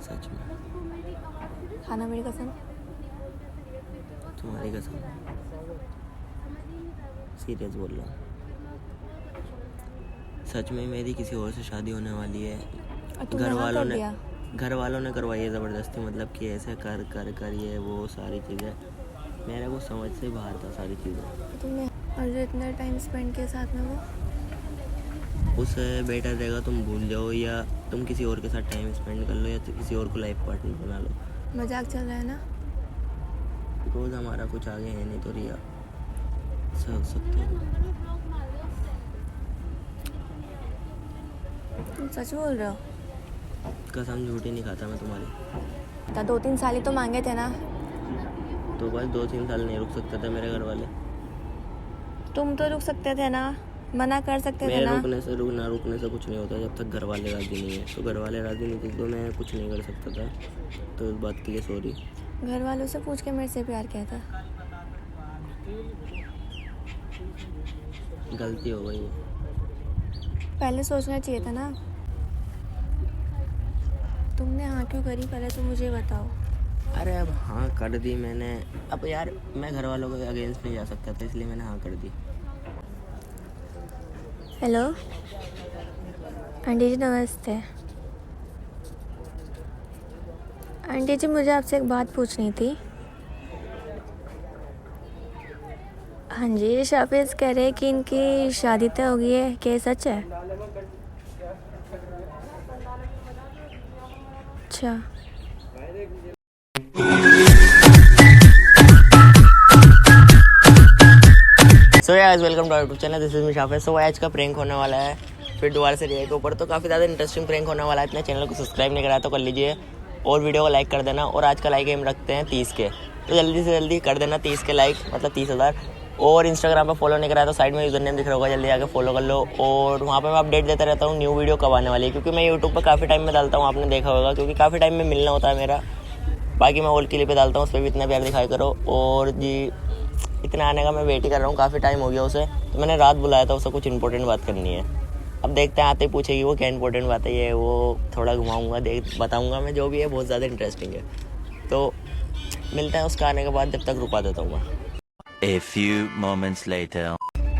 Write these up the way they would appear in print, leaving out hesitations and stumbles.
सच में। खाना मेरी कसम। तुम्हारी कसम। सीरियस बोल रहा हूँ। सच में मेरी किसी और से शादी होने वाली है। घर वालों ने करवाई है ज़बरदस्ती, मतलब कि ऐसे कर कर कर ये वो सारी चीज़ें मेरे को समझ से बाहर था सारी चीज़ें। तुमने और जो इतना टाइम स्पेंड किया साथ में वो उससे बेटर रहेगा तुम भूल जाओ या तुम किसी और के साथ टाइम स्पेंड कर लो या किसी और को लाइफ पार्टनर बना लो। मजाक चल रहा है ना? रोज़ हमारा कुछ आगे है नहीं तो रिया सोच सकते हो। तुम सच बोल रहे हो? कसम झूठी नहीं खाता मैं तुम्हारी। 2-3 साल ही तो मांगे थे ना। तो बस 2-3 साल नहीं रुक सकते थे मेरे घर वाले? तुम तो रुक सकते थे ना, मना कर सकते थे ना। रुकने से कुछ नहीं होता जब तक घर वाले राजी नहीं है। तो घर वाले राजी नहीं थे तो मैं कुछ नहीं कर सकता था। तो इस बात के लिए सॉरी। घर वालों से पूछ के मेरे से प्यार किया था। गलती हो गई। पहले सोचना चाहिए था ना। तुमने हाँ क्यों करी, पहले तो मुझे बताओ। अरे अब हाँ कर दी मैंने। अब यार मैं घर वालों के अगेंस्ट नहीं जा सकता था, इसलिए मैंने हाँ कर दी। हेलो आंटी जी, नमस्ते। आंटी जी, मुझे आपसे एक बात पूछनी थी। हाँ जी, शाफिज कह रहे हैं कि इनकी शादी तय हो गई है, क्या ये सच है? अच्छा। So guys welcome to our YouTube channel, this is me Shafiz. So आज का प्रैंक होने वाला है फिर दोबारा से रिया के ऊपर। तो काफ़ी ज़्यादा इंटरेस्टिंग प्रैंक होने वाला है। इतने चैनल को सब्सक्राइब नहीं करा तो कर लीजिए और वीडियो को लाइक कर देना। और आज का लाइक एम रखते हैं 30 के, तो जल्दी से जल्दी कर देना 30 के लाइक, मतलब 30,000। और इंस्टाग्राम पर फॉलो नहीं कराया तो साइड में यूजर नेम दिख रहा होगा, जल्दी आके फॉलो कर लो। और वहाँ पे मैं अपडेट देता रहता हूँ न्यू वीडियो कब आने वाली है, क्योंकि मैं यूट्यूब पर काफ़ी टाइम में डालता हूँ, आपने देखा होगा, क्योंकि काफ़ी टाइम में मिलना होता है मेरा। बाकी मैं ओल्ड क्लिप पे डालता हूँ, उस पर भी इतना प्यार दिखाई करो। और जी इतना आने का मैं वेट ही कर रहा हूँ, काफ़ी टाइम हो गया उसे, तो मैंने रात बुलाया था, उसे कुछ इंपॉर्टेंट बात करनी है। अब देखते हैं, आते ही पूछेगी वो क्या इंपॉर्टेंट बात है, ये वो थोड़ा घुमाऊँगा, बताऊँगा मैं, जो भी है बहुत ज़्यादा इंटरेस्टिंग है। तो मिलते हैं उसका आने के बाद, जब तक रुका देता हूँ मैं। A few moments later.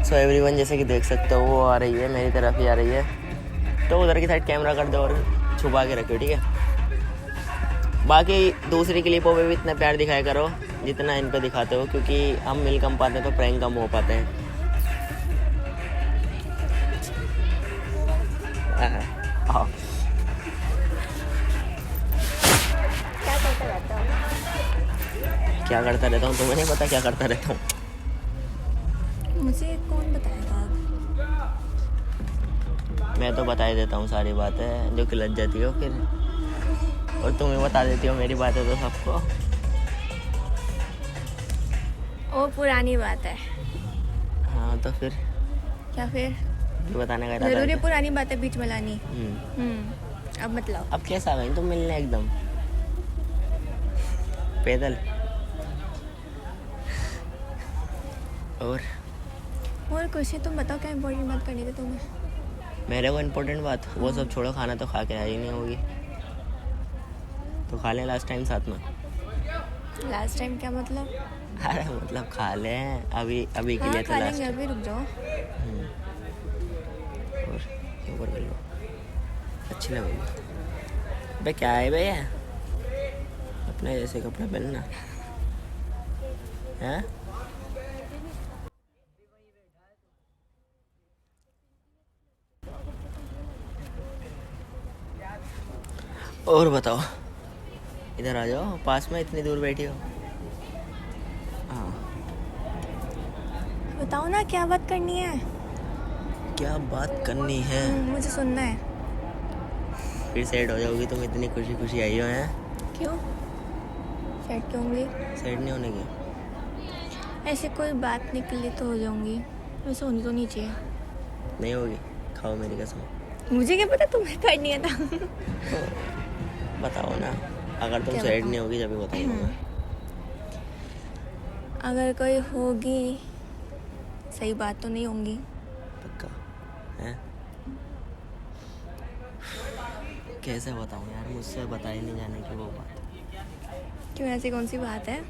So everyone, जैसे कि देख सकते हो वो आ रही है, मेरी तरफ ही आ रही है। तो उधर की साइड कैमरा कर दो और छुपा के रखियो, ठीक है। बाकी दूसरी क्लिपों पे भी इतना प्यार दिखाया करो जितना इन पे दिखाते हो, क्योंकि हम मिल कम पाते हैं तो प्रैंक कम हो पाते हैं। हाँ। क्या करता रहता हूँ तुम्हें नहीं पता क्या करता रहता हूँ? मुझे कौन बताएगा? मैं तो बता ही देता हूँ सारी बातें जो कि लग जाती हो फिर, और तुम ही बता देती हो मेरी बातें तो सबको। वो पुरानी बात है। हाँ तो फिर क्या फिर? ये बताने का इरादा जरूरी है? पुरानी बातें बीच में लानी। अब मतलब अब कैसा आ गई तुम मिलने एकदम पैदल? और कुछ नहीं, तुम बताओ क्या इम्पोर्टेंट बात करनी थी तुम्हें? मेरे को इम्पोर्टेंट बात वो सब छोड़ो, खाना तो खा के आई नहीं होगी, तो खा लें लास्ट टाइम साथ में। लास्ट टाइम क्या मतलब? अरे मतलब खा लें अभी के लिए तो खा लास्ट। लेंगे, अभी रुक जाओ। और ऊपर कर लो, अच्छी लगेगी। अबे क्या है भैया, अपने जैसे कपड़े पहनना है। और बताओ, इधर आ जाओ, पास में इतनी दूर बैठी हो। हाँ बताओ ना क्या बात करनी है। क्या बात करनी है? मुझे सुनना है। फिर सेट हो जाओगी तुम, इतनी खुशी खुशी आई हो हैं। क्यों सेट क्यों होंगी? सेट नहीं होने की? ऐसे कोई बात निकली तो हो जाऊंगी, वैसे होनी तो नहीं चाहिए। नहीं होगी, खाओ मेरी कसम। मुझे क्या पता तुम्हें करनी है था। बताओ ना, अगर तुम क्या सेट बताऊं? नहीं होगी जब भी बताऊंगा मैं। अगर कोई होगी, सही बात तो नहीं होंगी। पक्का है? कैसे बताऊँ यार, मुझसे बताई नहीं जाने की वो बात। क्यों, ऐसी कौन सी बात है?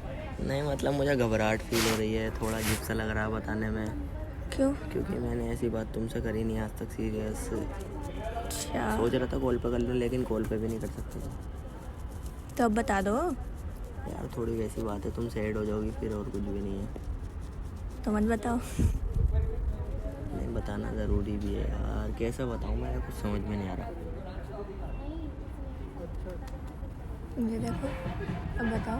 नहीं मतलब मुझे घबराहट फील हो रही है, थोड़ा अजीब सा लग रहा है बताने में, क्यों? क्योंकि मैंने ऐसी बात तुमसे करी नहीं आज तक सीरियस। अच्छा, सोच रहा था कॉल पे कर लूँ, लेकिन कॉल पे भी नहीं कर सकता था तो अब बता दो। यार। थोड़ी वैसी बात है, तुम सैड हो जाओगी फिर, और कुछ भी नहीं है। तो मत बताओ। नहीं बताना ज़रूरी भी है यार, कैसे बताऊँ, मेरे कुछ समझ में नहीं आ रहा। मुझे देखो, अब बताओ।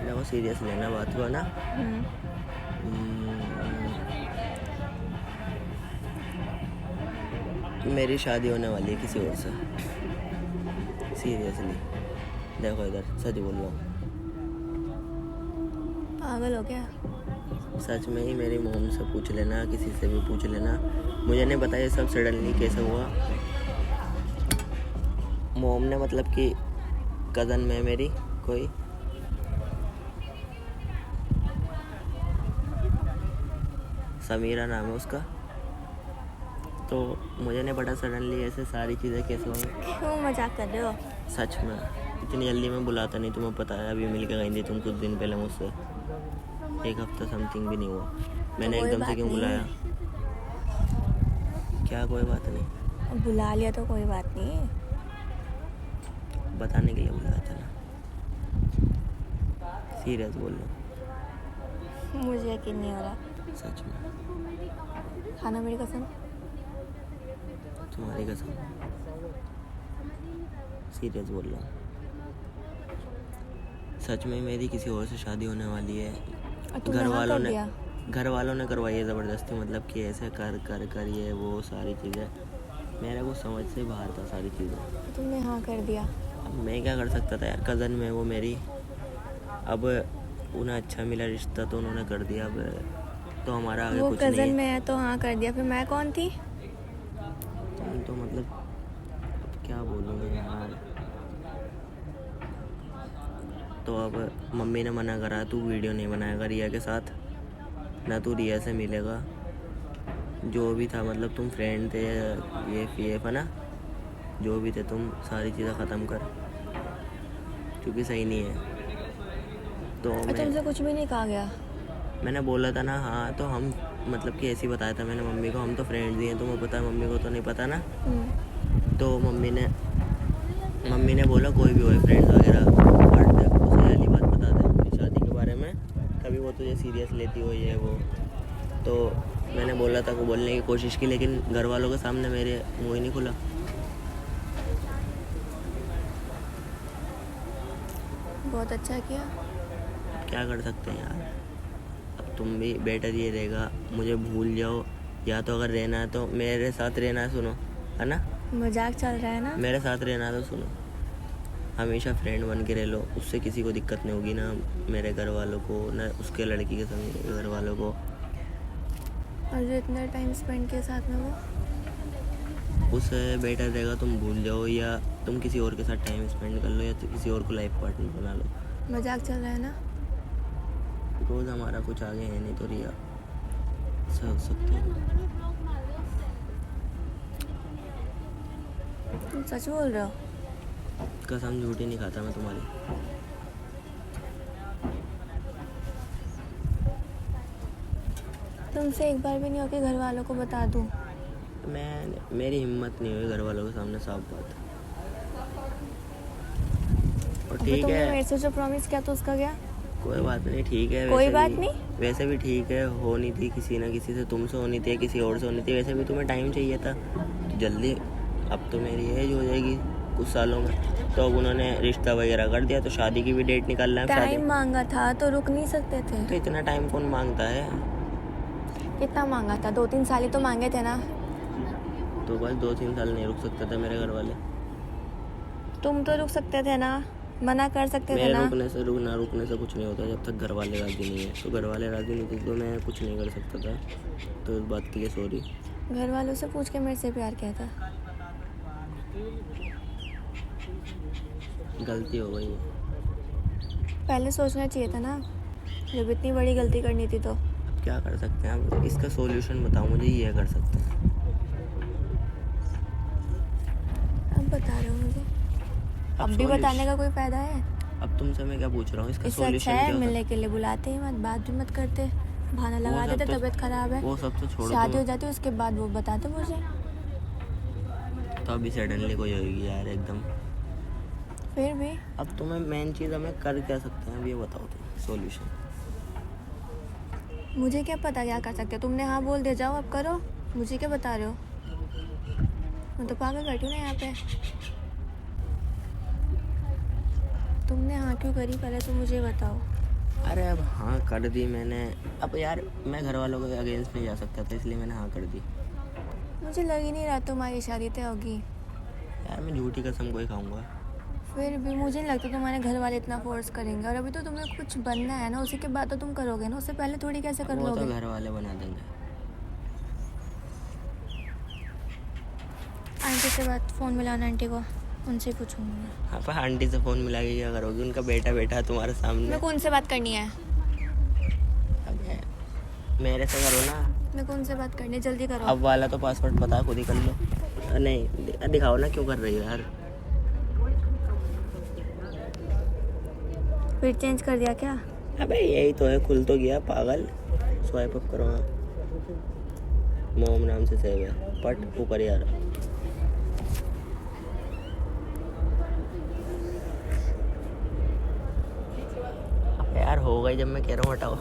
देखो सीरियस लेना बात को ना। मेरी शादी होने वाली है किसी और से, सीरियसली। देखो इधर सच बोल रहा हूँ, पागल हो क्या? सच में ही। मेरी मोम से पूछ लेना, किसी से भी पूछ लेना, मुझे नहीं पता ये सब सडनली कैसे हुआ। मोम ने मतलब कि कज़न में मेरी कोई समीरा नाम है उसका, तो मुझे नहीं पता सडनली ऐसे सारी चीज़ें कैसे हुई। क्यों मजाक कर रहे हो? सच में इतनी जल्दी मैं बुलाता नहीं, तुम्हें पता है। अभी मिल के गई थी तुम कुछ दिन पहले मुझसे, 1 हफ्ता समथिंग भी नहीं हुआ। मैंने कोई एकदम से बात क्यों नहीं। बुलाया? क्या कोई बात नहीं? अब बुला लिया तो कोई बात नहीं। बताने के लिए बुलाया था ना, सीरियस बोल रहा हूँ, मुझे यकीन नहीं हो रहा। सच में। खाना मेरी कसम। तुम्हारी कसम, सीरियस बोल रहा हूँ, सच में मेरी किसी और से शादी होने वाली है। और तुमने हाँ कर दिया? घर वालों ने करवाई है ज़बरदस्ती, मतलब कि ऐसे कर ये वो सारी चीज़ें। मेरे को समझ से बाहर था सारी चीज़ें। तो तुमने हाँ कर दिया? अब मैं क्या कर सकता था यार, कज़न में वो मेरी, अब उन्हें अच्छा मिला रिश्ता तो उन्होंने कर दिया। अब तो हमारा आगे वो कुछ नहीं कज़न है। में है तो हाँ कर दिया, फिर मैं कौन थी? तुम तो मतलब क्या बोलूँ मैं यार। तो अब मम्मी ने मना करा, तू वीडियो नहीं बनाएगा रिया के साथ, ना तू रिया से मिलेगा, जो भी था मतलब तुम फ्रेंड थे, ये है ना, जो भी थे तुम, सारी चीज़ें ख़त्म कर, क्योंकि सही नहीं है। तो और तुमसे कुछ भी नहीं कहा गया? मैंने बोला था ना हाँ, तो हम मतलब कि ऐसे ही बताया था मैंने मम्मी को, हम तो फ्रेंड्स ही हैं, तुम्हें पता है, मम्मी को तो नहीं पता ना। तो मम्मी ने बोला कोई भी हो फ्रेंड्स वगैरह काट दे, उसे पहली बात बता दे अपनी शादी के बारे में, कभी वो तुझे सीरियस लेती हो ये वो। तो मैंने बोला था, को बोलने की कोशिश की, लेकिन घर वालों के सामने मेरे मुँह ही नहीं खुला। बहुत अच्छा किया। क्या कर सकते हैं यार, अब तुम भी बेटर ये रहेगा, मुझे भूल जाओ, या तो अगर रहना है तो मेरे साथ रहना है, सुनो, है ना, मजाक चल रहा है ना? मेरे साथ रहना है तो सुनो, हमेशा फ्रेंड बन के रह लो, उससे किसी को दिक्कत नहीं होगी, ना मेरे घर वालों को, ना उसके लड़की के संग घर वालों को। और जो इतना टाइम स्पेंड किया साथ में, वो उससे बेटर रहेगा तुम भूल जाओ, या तुम किसी और के साथ टाइम स्पेंड कर लो, या तो किसी और को लाइफ पार्टनर बना लो। मजाक चल रहा है ना? रोज़ हमारा कुछ आगे है नहीं तो रिया, सोच सकते हो। तुम सच बोल रहे हो? कसम झूठी नहीं खाता मैं तुम्हारी। तुमसे एक बार भी नहीं हो कि घर वालों को बता दूं? मेरी हिम्मत नहीं हुई घर वालों के सामने, साफ बात। और ठीक तुमने है, मेरे से जो प्रॉमिस किया तो उसका क्या? कोई बात नहीं, ठीक है। कोई वैसे बात भी, नहीं? वैसे भी ठीक है, होनी थी किसी ना किसी से, तुमसे होनी थी, किसी और से होनी थी, वैसे भी तुम्हें टाइम चाहिए था तो जल्दी। अब तो मेरी एज हो जाएगी कुछ सालों में, तो अब उन्होंने रिश्ता वगैरह कर दिया, तो शादी की भी डेट निकालना है। टाइम मांगा था तो रुक नहीं सकते थे? तो इतना टाइम कौन मांगता है? कितना मांगा था? 2-3 साल ही तो मांगे थे ना? तो बस 2-3 साल नहीं रुक सकते थे मेरे घर वाले? तुम तो रुक सकते थे ना, मना कर सकते थे मेरे ना? रुकने से कुछ नहीं होता, जब तक घर वाले राजी नहीं है। तो घर वाले राजी नहीं थे तो मैं कुछ नहीं कर सकता था, तो इस बात के लिए सॉरी। घर वालों से पूछ के मेरे से प्यार किया था? गलती हो गई है। पहले सोचना चाहिए था ना, जब इतनी बड़ी गलती करनी थी तो। क्या कर सकते हैं आप? इसका सॉल्यूशन बताओ मुझे, ये कर सकते हैं। बता रहे हो मुझे? अब भी solution- बताने का कोई फायदा है? अब तुमसे मैं क्या पूछ रहा हूँ, इसका इससे अच्छा सॉल्यूशन है क्या होता मिलने के लिए बुलाते ही मत, बात भी मत करते, बहाना लगा सब देते तो- तबीयत खराब है, वो सब तो छोड़ो शादी हो तुम। जाती उसके बाद वो बताते मुझे। तो अभी सडनली कोई होगी यार एकदम। फिर भी अब तुम्हें मेन चीज़ हमें कर क्या सकते हैं अब ये बताओ तुम सॉल्यूशन। मुझे क्या पता क्या कर सकते हो, तुमने हाँ बोल दे, जाओ अब करो, मुझे क्या बता रहे हो? मैं तो पागल बैठी हूँ ना यहाँ पे। तुमने हाँ क्यों करी पहले तो मुझे बताओ। अरे अब हाँ कर दी मैंने, अब यार मैं घर वालों के अगेंस्ट नहीं जा सकता था इसलिए मैंने हाँ कर दी। मुझे लग ही नहीं रहा तुम्हारी शादी तय होगी। यार मैं झूठी कसम कोई खाऊंगा। फिर भी मुझे नहीं लगता तुम्हारे घर वाले इतना फोर्स करेंगे, और अभी तो तुम्हें कुछ बनना है ना, उसी के बाद तो तुम करोगे ना, उससे पहले थोड़ी कैसे कर वो तो लोगे? घर वाले बना देंगे। आंटी से बात, फ़ोन मिलाना आंटी को, उनसे पूछूंगी मैं। हाँ पर आंटी से फ़ोन मिला के क्या करोगी, उनका बेटा बैठा है तुम्हारे सामने। मेरे को उनसे बात करनी है। अबे मेरे से करो ना। मेरे को उनसे बात करनी है, जल्दी करो। अब वाला तो पासवर्ड पता है, खुद ही कर लो। नहीं दिखाओ ना क्यों कर रही हो यार। फिर चेंज कर दिया क्या? अबे यही तो है, खुल तो गया पागल। स्वाइप अप करो। हाँ मोम नाम से सेव है, पट ऊपर यार। यार हो गई जब मैं कह रहा हूँ हटाओ।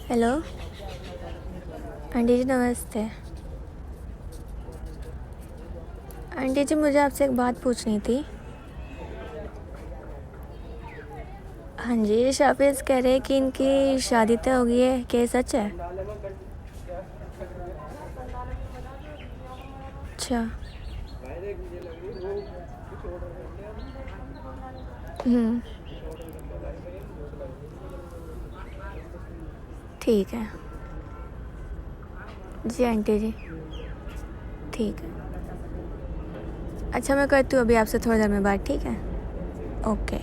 हेलो आंटी जी, नमस्ते। आंटी जी मुझे आपसे एक बात पूछनी थी। हाँ जी, शाफिज कह रहे हैं कि इनकी शादी तय हो गई है, क्या ये सच है? अच्छा। ठीक है जी आंटी जी, ठीक है। अच्छा मैं करती हूँ अभी आपसे थोड़ी देर में बात, ठीक है? ओके।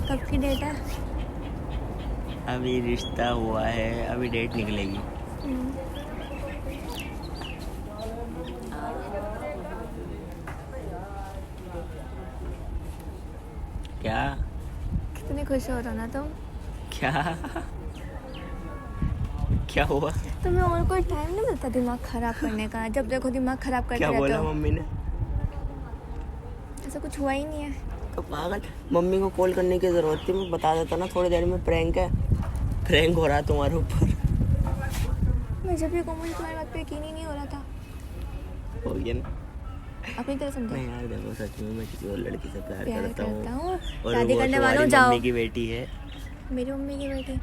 कब की डेट है? अभी रिश्ता हुआ है, अभी डेट निकलेगी। क्या कितने खुश हो रहे हो ना तुम? क्या क्या हुआ? तुम्हें और कोई टाइम नहीं मिलता दिमाग खराब करने का, जब देखो दिमाग खराब करते क्या रहते बोला हो। मम्मी ने? ऐसा कुछ हुआ ही नहीं है। तो पागल, मम्मी को कॉल करने की जरूरत थी, मैं बता देता ना थोड़ी देर में। प्रैंक है, प्रैंक हो रहा है तुम्हारे ऊपर। मैं जब ये कहूँ मुझे तुम्हारी बात पे यकीन ही नहीं हो रहा था। हो गया ना? अपनी तरह समझो। नहीं यार देखो, सच में मैं किसी और लड़की से प्यार प्यार करता करता हूँ हूँ, और शादी वो करने वालों तुम्हारी जाओ। मम्मी की बेटी है। मेरी मम्मी की बेटी।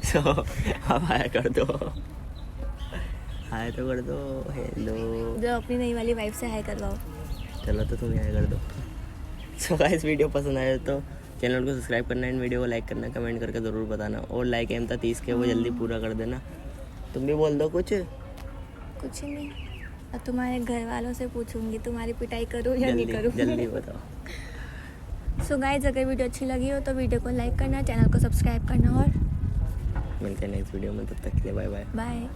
तो अब हाय कर दो, हाय तो कर दो। हेलो, जो अपनी नई वाली वाइफ से हाय करवाओ। चलो तो तुम हाय कर दो। सो गाइस वीडियो पसंद आए तो चैनल को सब्सक्राइब करना एंड वीडियो को लाइक करना, कमेंट करके ज़रूर बताना। और लाइक एम था 30 के, वो जल्दी पूरा कर देना। तुम भी बोल दो कुछ। कुछ नहीं, अब तुम्हारे घर वालों से पूछूंगी तुम्हारी पिटाई करूँ या नहीं करूँ। जल्दी बताओ। सो गाइज अगर वीडियो अच्छी लगी हो तो वीडियो को लाइक करना, चैनल को सब्सक्राइब करना, और मिलते हैं नेक्स्ट वीडियो में, तब तक के लिए बाय बाय। बाय।